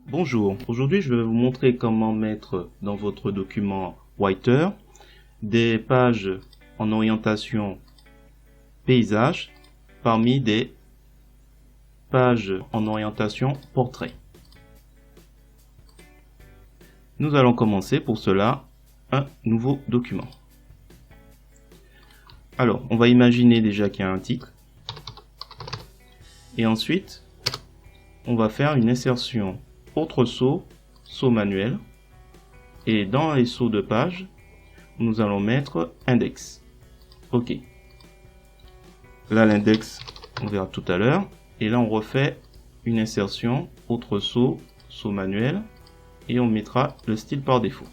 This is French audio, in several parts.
Bonjour, aujourd'hui je vais vous montrer comment mettre dans votre document Writer des pages en orientation paysage parmi des pages en orientation portrait. Nous allons commencer pour cela un nouveau document. Alors, on va imaginer déjà qu'il y a un titre et ensuite on va faire une insertion autre saut manuel, et dans les sauts de page nous allons mettre index. Ok, là l'index on verra tout à l'heure, et là on refait une insertion autre saut manuel et on mettra le style par défaut.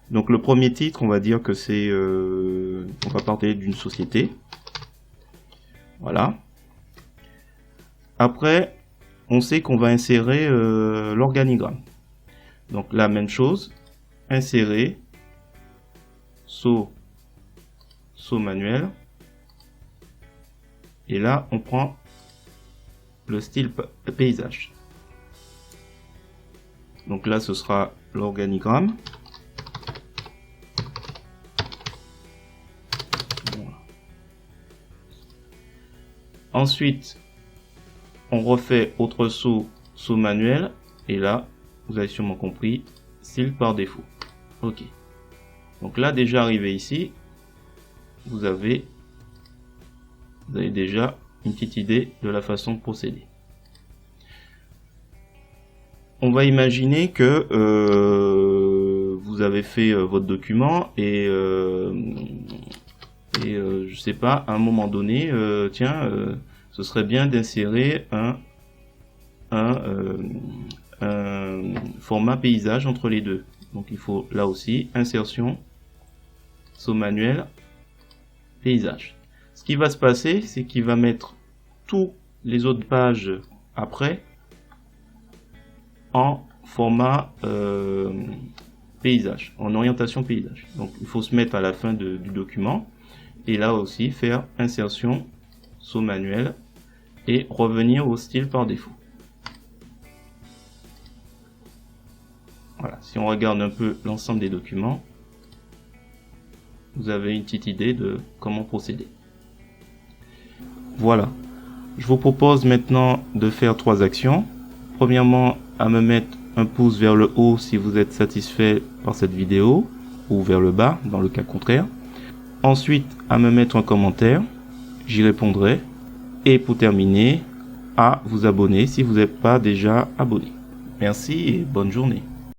Donc le premier titre, on va dire que c'est on va parler d'une société, voilà. Après on sait qu'on va insérer l'organigramme. Donc la même chose, insérer saut manuel, et là on prend le style paysage. Donc là ce sera l'organigramme. Voilà. Ensuite on refait autre saut manuel, et là vous avez sûrement compris, style par défaut. Ok, donc là déjà arrivé ici, vous avez déjà une petite idée de la façon de procéder. On va imaginer que vous avez fait votre document et je sais pas, à un moment donné, ce serait bien d'insérer un format paysage entre les deux. Donc il faut là aussi insertion saut manuel paysage. Ce qui va se passer, c'est qu'il va mettre tous les autres pages après en format paysage, en orientation paysage. Donc il faut se mettre à la fin du document et là aussi faire insertion saut manuel et revenir au style par défaut. Voilà, si on regarde un peu l'ensemble des documents, vous avez une petite idée de comment procéder. Voilà, je vous propose maintenant de faire 3 actions. Premièrement, à me mettre un pouce vers le haut si vous êtes satisfait par cette vidéo, ou vers le bas dans le cas contraire. Ensuite, à me mettre un commentaire, j'y répondrai. Et pour terminer, à vous abonner si vous n'êtes pas déjà abonné. Merci et bonne journée.